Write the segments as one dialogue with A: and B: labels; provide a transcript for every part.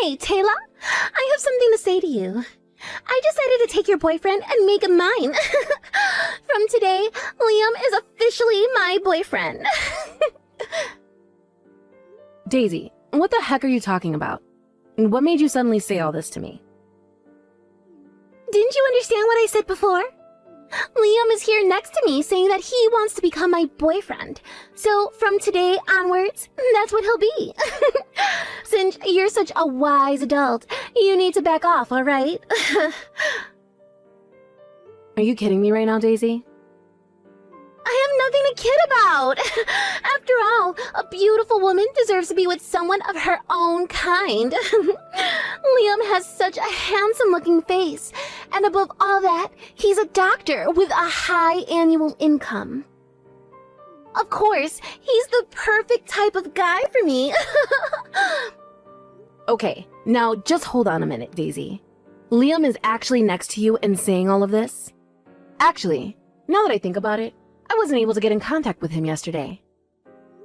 A: Hey, Taylor, I have something to say to you. I decided to take your boyfriend and make him mine. From today, Liam is officially my boyfriend.
B: Daisy, what the heck are you talking about? What made you suddenly say all this to me?
A: Didn't you understand what I said before? Liam is here next to me saying that he wants to become my boyfriend. So from today onwards, that's what he'll be. Since you're such a wise adult, you need to back off, all right?
B: Are you kidding me right now, Daisy?
A: I have nothing to kid about. After all, a beautiful woman deserves to be with someone of her own kind. Liam has such a handsome-looking face. And above all that, he's a doctor with a high annual income. Of course, he's the perfect type of guy for me.
B: Okay, now just hold on a minute, Daisy. Liam is actually next to you and saying all of this? Actually, now that I think about it, I wasn't able to get in contact with him yesterday.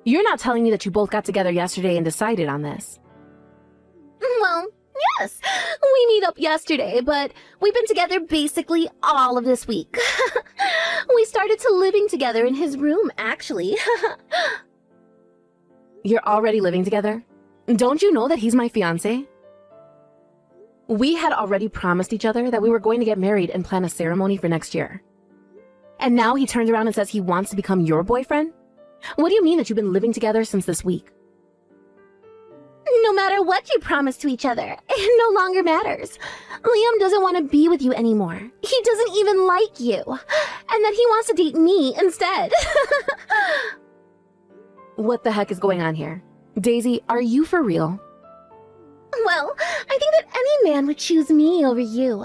B: You're not telling me that you both got together yesterday and decided on this.
A: Well, yes, we meet up yesterday, but we've been together basically all of this week. We started to living together in his room, actually.
B: You're already living together? Don't you know that he's my fiancé? We had already promised each other that we were going to get married and plan a ceremony for next year. And now he turns around and says he wants to become your boyfriend? What do you mean that you've been living together since this week?
A: No matter what you promise to each other, it no longer matters. Liam doesn't want to be with you anymore. He doesn't even like you. And that he wants to date me instead.
B: What the heck is going on here? Daisy, are you for real?
A: Well, I think that any man would choose me over you.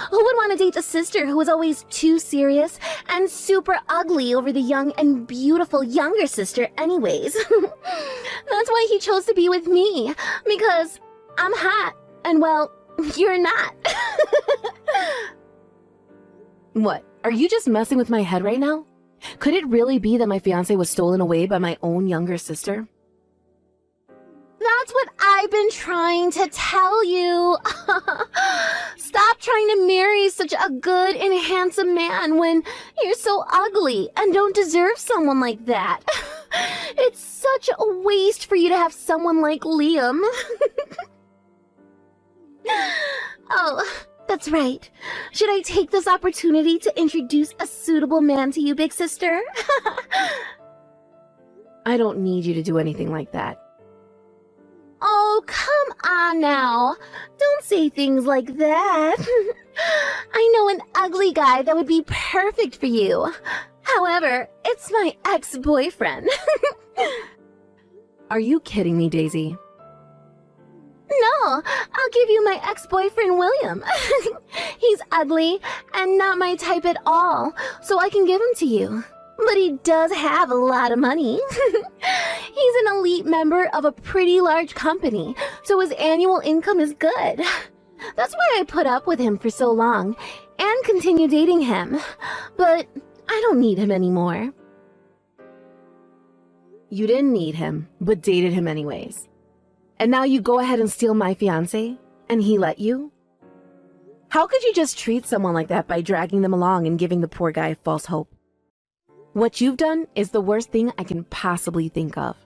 A: Who would want to date the sister who was always too serious and super ugly over the young and beautiful younger sister anyways? That's why he chose to be with me, because I'm hot, and well, you're not.
B: What, are you just messing with my head right now? Could it really be that my fiancé was stolen away by my own younger sister?
A: That's what I've been trying to tell you. Stop trying to marry such a good and handsome man when you're so ugly and don't deserve someone like that. It's such a waste for you to have someone like Liam. Oh, that's right. Should I take this opportunity to introduce a suitable man to you, big sister?
B: I don't need you to do anything like that.
A: Oh, come on now. Don't say things like that. I know an ugly guy that would be perfect for you. However, it's my ex-boyfriend.
B: Are you kidding me, Daisy?
A: No, I'll give you my ex-boyfriend, William. He's ugly and not my type at all, so I can give him to you. But he does have a lot of money. He's an elite member of a pretty large company, so his annual income is good. That's why I put up with him for so long and continue dating him. But I don't need him anymore.
B: You didn't need him, but dated him anyways. And now you go ahead and steal my fiancé, and he let you? How could you just treat someone like that by dragging them along and giving the poor guy false hope? What you've done is the worst thing I can possibly think of.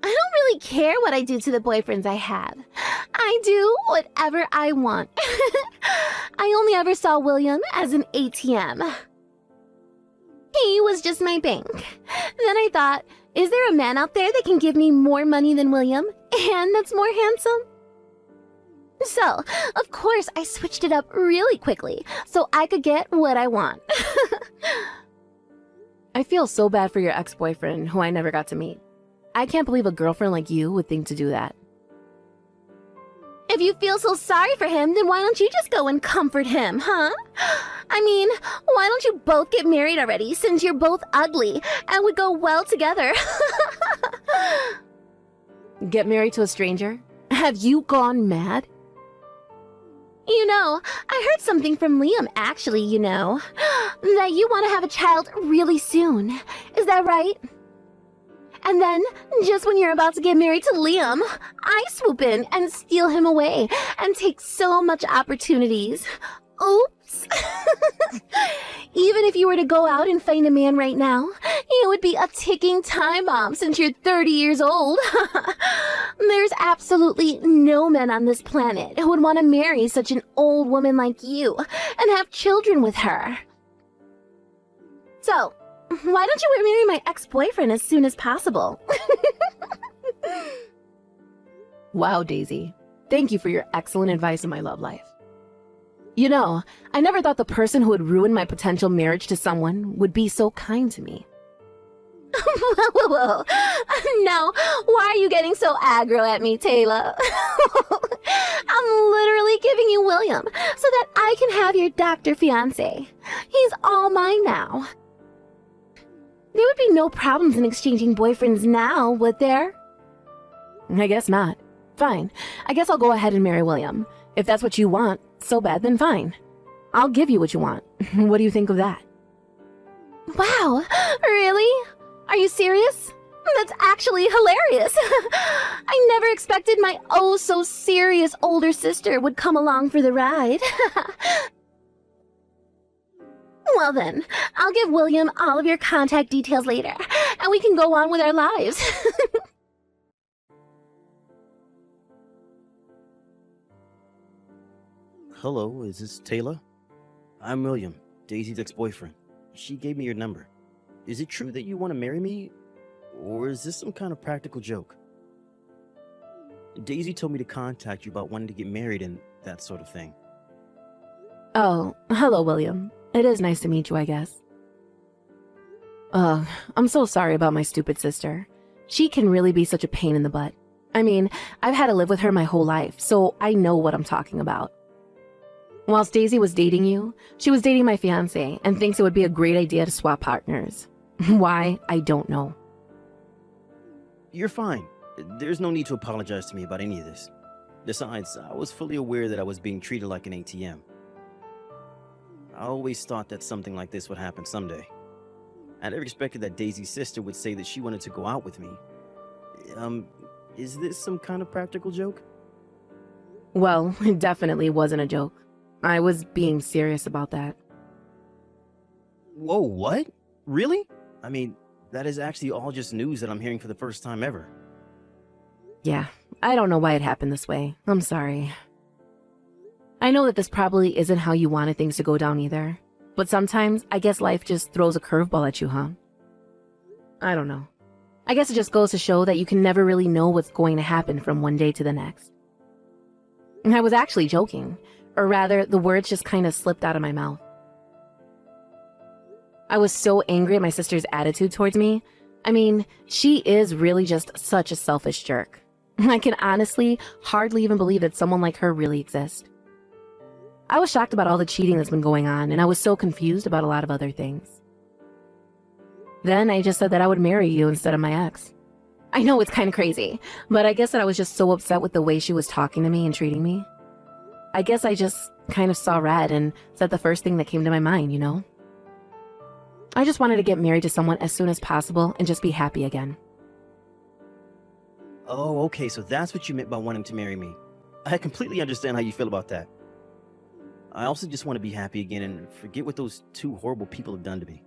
A: I don't really care what I do to the boyfriends I have. I do whatever I want. I only ever saw William as an ATM. He was just my bank. Then I thought, is there a man out there that can give me more money than William and that's more handsome? So, of course, I switched it up really quickly so I could get what I want.
B: I feel so bad for your ex-boyfriend, who I never got to meet. I can't believe a girlfriend like you would think to do that.
A: If you feel so sorry for him, then why don't you just go and comfort him, huh? I mean, why don't you both get married already, since you're both ugly and would go well together?
B: Get married to a stranger? Have you gone mad?
A: You know, I heard something from Liam, actually, that you want to have a child really soon. Is that right? And then, just when you're about to get married to Liam, I swoop in and steal him away and take so much opportunities. Oops. Even if you were to go out and find a man right now, it would be a ticking time bomb since you're 30 years old. There's absolutely no men on this planet who would want to marry such an old woman like you and have children with her. So, why don't you marry my ex-boyfriend as soon as possible?
B: Wow, Daisy. Thank you for your excellent advice in my love life. You know, I never thought the person who would ruin my potential marriage to someone would be so kind to me.
A: Whoa. Now, why are you getting so aggro at me, Taylor? I'm literally giving you William so that I can have your doctor fiancé. He's all mine now. There would be no problems in exchanging boyfriends now, would there?
B: I guess not. Fine. I guess I'll go ahead and marry William. If that's what you want so bad, then fine. I'll give you what you want. What do you think of that?
A: Wow, really? Are you serious? That's actually hilarious. I never expected my oh-so-serious older sister would come along for the ride. Well then, I'll give William all of your contact details later, and we can go on with our lives.
C: Hello, is this Taylor? I'm William, Daisy's ex-boyfriend. She gave me your number. Is it true that you want to marry me? Or is this some kind of practical joke? Daisy told me to contact you about wanting to get married and that sort of thing.
B: Oh, hello, William. It is nice to meet you, I guess. I'm so sorry about my stupid sister. She can really be such a pain in the butt. I mean, I've had to live with her my whole life, so I know what I'm talking about. Whilst Daisy was dating you, she was dating my fiancé and thinks it would be a great idea to swap partners. Why, I don't know.
C: You're fine. There's no need to apologize to me about any of this. Besides, I was fully aware that I was being treated like an ATM. I always thought that something like this would happen someday. I never expected that Daisy's sister would say that she wanted to go out with me. Is this some kind of practical joke?
B: Well, it definitely wasn't a joke. I was being serious about that.
C: Whoa, what? Really? I mean, that is actually all just news that I'm hearing for the first time ever.
B: Yeah, I don't know why it happened this way. I'm sorry. I know that this probably isn't how you wanted things to go down either. But sometimes, I guess life just throws a curveball at you, huh? I don't know. I guess it just goes to show that you can never really know what's going to happen from one day to the next. And I was actually joking. Or rather, the words just kind of slipped out of my mouth. I was so angry at my sister's attitude towards me. I mean, she is really just such a selfish jerk. I can honestly hardly even believe that someone like her really exists. I was shocked about all the cheating that's been going on, and I was so confused about a lot of other things. Then I just said that I would marry you instead of my ex. I know it's kind of crazy, but I guess that I was just so upset with the way she was talking to me and treating me. I guess I just kind of saw red and said the first thing that came to my mind, you know? I just wanted to get married to someone as soon as possible and just be happy again.
C: Oh, okay, so that's what you meant by wanting to marry me. I completely understand how you feel about that. I also just want to be happy again and forget what those two horrible people have done to me.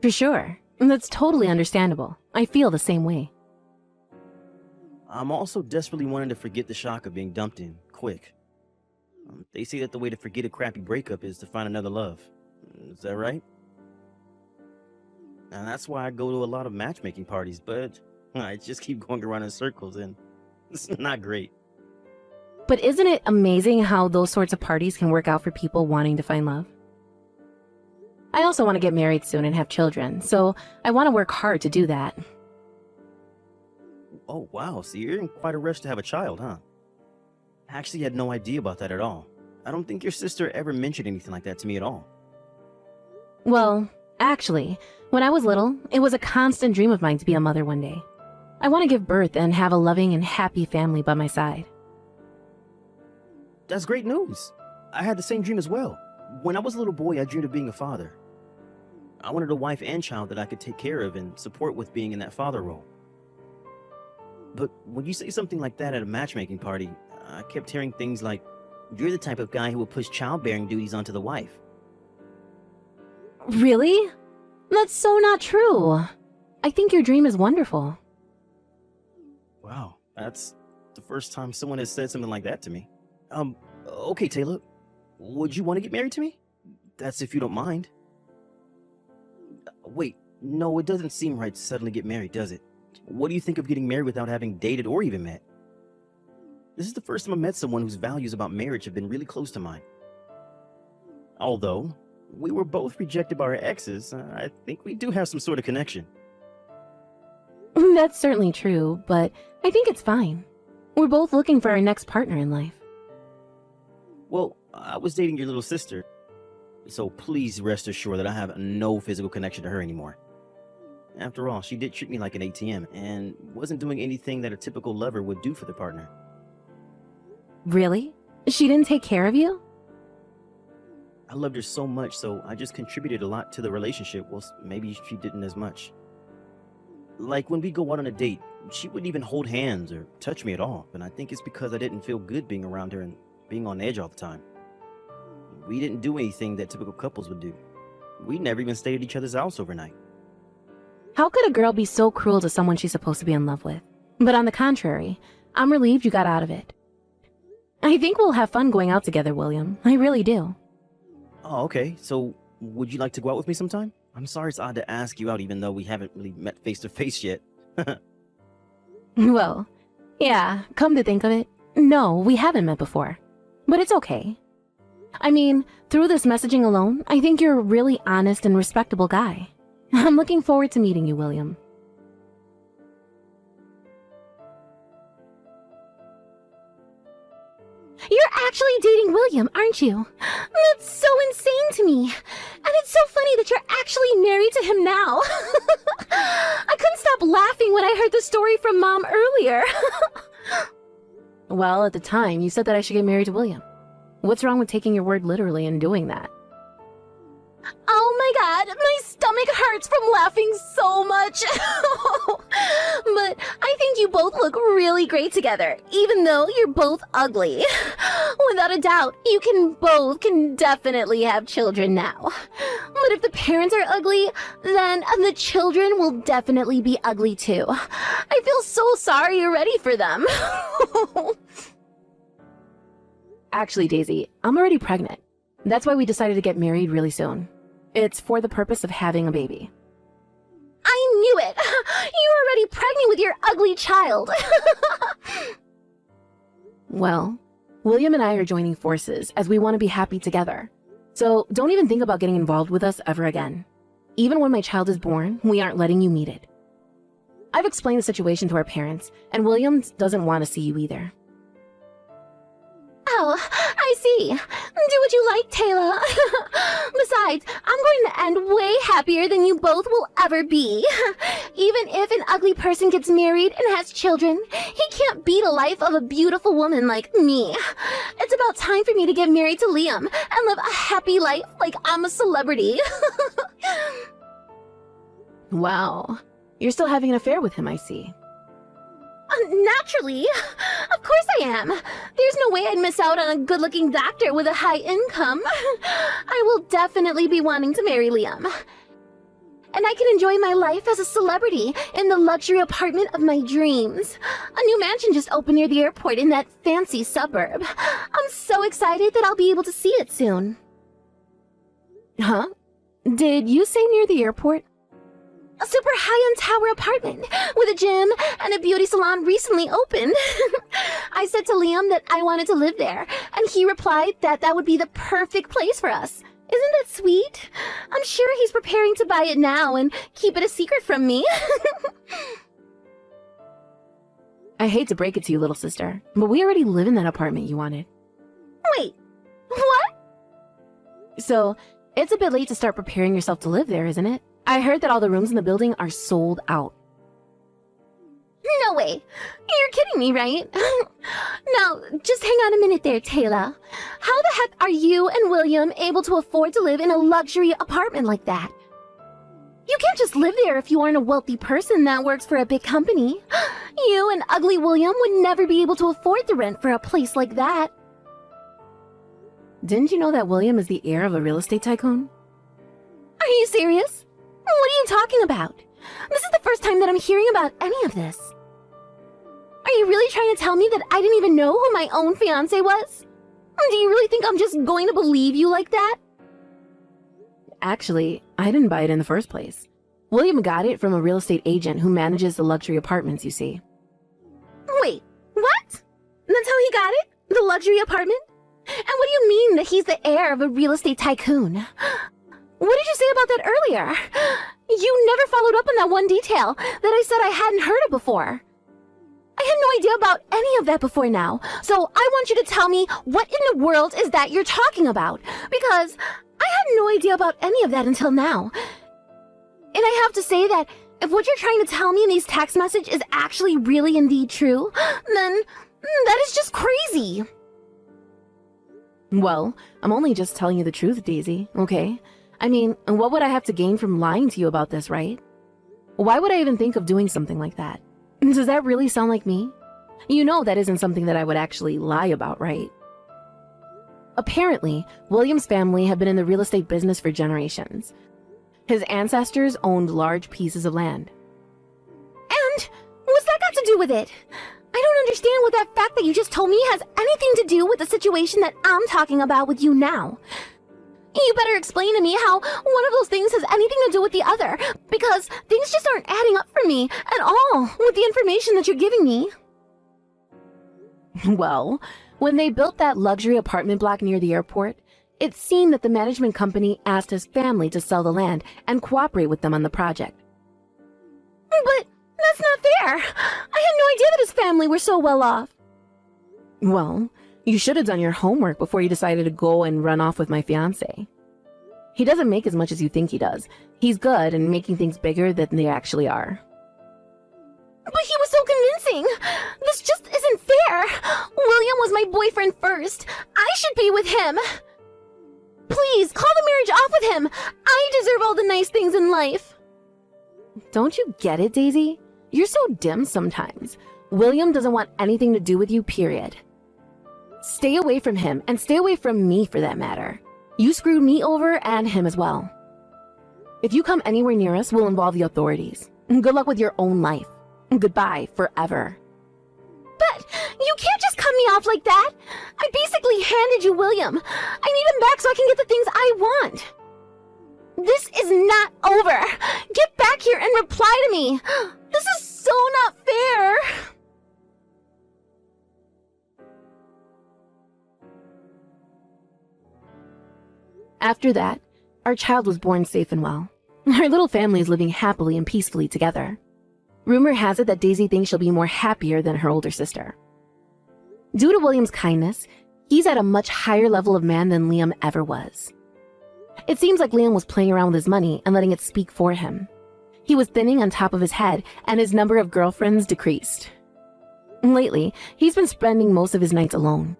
B: For sure. And that's totally understandable. I feel the same way.
C: I'm also desperately wanting to forget the shock of being dumped in, quick. They say that the way to forget a crappy breakup is to find another love. Is that right? And that's why I go to a lot of matchmaking parties, but I just keep going around in circles and it's not great.
B: But isn't it amazing how those sorts of parties can work out for people wanting to find love? I also want to get married soon and have children, so I want to work hard to do that.
C: Oh, wow, so you're in quite a rush to have a child, huh? I actually had no idea about that at all. I don't think your sister ever mentioned anything like that to me at all.
B: Well, actually, when I was little, it was a constant dream of mine to be a mother one day. I want to give birth and have a loving and happy family by my side.
C: That's great news. I had the same dream as well. When I was a little boy, I dreamed of being a father. I wanted a wife and child that I could take care of and support with being in that father role. But when you say something like that at a matchmaking party, I kept hearing things like, you're the type of guy who will push childbearing duties onto the wife.
B: Really? That's so not true. I think your dream is wonderful.
C: Wow, that's the first time someone has said something like that to me. Okay, Taylor, would you want to get married to me? That's if you don't mind. Wait, no, it doesn't seem right to suddenly get married, does it? What do you think of getting married without having dated or even met? This is the first time I met someone whose values about marriage have been really close to mine. Although we were both rejected by our exes, I think we do have some sort of connection.
B: That's certainly true, but I think it's fine. We're both looking for our next partner in life.
C: Well, I was dating your little sister, so please rest assured that I have no physical connection to her anymore. After all, she did treat me like an ATM and wasn't doing anything that a typical lover would do for their partner.
B: Really? She didn't take care of you?
C: I loved her so much, so I just contributed a lot to the relationship, whilst maybe she didn't as much. Like when we go out on a date, she wouldn't even hold hands or touch me at all, and I think it's because I didn't feel good being around her and being on edge all the time. We didn't do anything that typical couples would do. We never even stayed at each other's house overnight.
B: How could a girl be so cruel to someone she's supposed to be in love with? But on the contrary, I'm relieved you got out of it. I think we'll have fun going out together, William. I really do.
C: Oh, okay. So, would you like to go out with me sometime? I'm sorry it's odd to ask you out even though we haven't really met face to face yet.
B: Well, yeah, come to think of it, no, we haven't met before. But it's okay. I mean, through this messaging alone, I think you're a really honest and respectable guy. I'm looking forward to meeting you, William.
A: You're actually dating William, aren't you? That's so insane to me. And it's so funny that you're actually married to him now. I couldn't stop laughing when I heard the story from Mom earlier.
B: Well, at the time, you said that I should get married to William. What's wrong with taking your word literally and doing that?
A: Oh my god, my stomach hurts from laughing so much. But I think you both look really great together, even though you're both ugly. Without a doubt, you can definitely have children now. But if the parents are ugly, then the children will definitely be ugly too. I feel so sorry already for them.
B: Actually, Daisy, I'm already pregnant. That's why we decided to get married really soon. It's for the purpose of having a baby.
A: I knew it! You're already pregnant with your ugly child!
B: Well, William and I are joining forces as we want to be happy together. So don't even think about getting involved with us ever again. Even when my child is born, we aren't letting you meet it. I've explained the situation to our parents, and William doesn't want to see you either.
A: Oh, I see. Do what you like, Taylor. Besides, I'm going to end way happier than you both will ever be. Even if an ugly person gets married and has children, he can't beat a life of a beautiful woman like me. It's about time for me to get married to Liam and live a happy life like I'm a celebrity.
B: Wow, you're still having an affair with him, I see.
A: Naturally. Of course I am. There's no way I'd miss out on a good-looking doctor with a high income. I will definitely be wanting to marry Liam. And I can enjoy my life as a celebrity in the luxury apartment of my dreams. A new mansion just opened near the airport in that fancy suburb. I'm so excited that I'll be able to see it soon.
B: Huh? Did you say near the airport?
A: A super high-end tower apartment with a gym and a beauty salon recently opened. I said to Liam that I wanted to live there, and he replied that that would be the perfect place for us. Isn't that sweet? I'm sure he's preparing to buy it now and keep it a secret from me.
B: I hate to break it to you, little sister, but we already live in that apartment you wanted.
A: Wait, what?
B: So, it's a bit late to start preparing yourself to live there, isn't it? I heard that all the rooms in the building are sold out.
A: No way. You're kidding me, right? Now, just hang on a minute there, Taylor. How the heck are you and William able to afford to live in a luxury apartment like that? You can't just live there if you aren't a wealthy person that works for a big company. You and ugly William would never be able to afford the rent for a place like that.
B: Didn't you know that William is the heir of a real estate tycoon?
A: Are you serious? What are you talking about? This is the first time that I'm hearing about any of this. Are you really trying to tell me that I didn't even know who my own fiancé was? Do you really think I'm just going to believe you like that?
B: Actually, I didn't buy it in the first place. William got it from a real estate agent who manages the luxury apartments, you see.
A: Wait, what? That's how he got it? The luxury apartment? And what do you mean that he's the heir of a real estate tycoon? What did you say about that earlier? You never followed up on that one detail that I said I hadn't heard of before. I had no idea about any of that before now, so I want you to tell me what in the world is that you're talking about, because I had no idea about any of that until now. And I have to say that if what you're trying to tell me in these text messages is actually really indeed true, then that is just crazy.
B: Well, I'm only just telling you the truth, Daisy, okay? I mean, what would I have to gain from lying to you about this, right? Why would I even think of doing something like that? Does that really sound like me? You know that isn't something that I would actually lie about, right? Apparently, William's family had been in the real estate business for generations. His ancestors owned large pieces of land.
A: And what's that got to do with it? I don't understand what that fact that you just told me has anything to do with the situation that I'm talking about with you now. You better explain to me how one of those things has anything to do with the other, because things just aren't adding up for me at all with the information that you're giving me.
B: Well, when they built that luxury apartment block near the airport, it seemed that the management company asked his family to sell the land and cooperate with them on the project.
A: But that's not fair. I had no idea that his family were so well off.
B: Well, you should have done your homework before you decided to go and run off with my fiancé. He doesn't make as much as you think he does. He's good and making things bigger than they actually are.
A: But he was so convincing. This just isn't fair. William was my boyfriend first. I should be with him. Please, call the marriage off with him. I deserve all the nice things in life.
B: Don't you get it, Daisy? You're so dim sometimes. William doesn't want anything to do with you, period. Stay away from him, and stay away from me for that matter. You screwed me over and him as well. If you come anywhere near us, we'll involve the authorities. Good luck with your own life. Goodbye forever.
A: But you can't just cut me off like that. I basically handed you William. I need him back so I can get the things I want. This is not over. Get back here and reply to me. This is so not fair.
B: After that, our child was born safe and well. Our little family is living happily and peacefully together. Rumor has it that Daisy thinks she'll be more happier than her older sister. Due to William's kindness, he's at a much higher level of man than Liam ever was. It seems like Liam was playing around with his money and letting it speak for him. He was thinning on top of his head, and his number of girlfriends decreased. Lately, he's been spending most of his nights alone.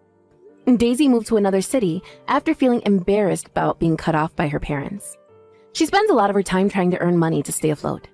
B: Daisy moved to another city after feeling embarrassed about being cut off by her parents. She spends a lot of her time trying to earn money to stay afloat.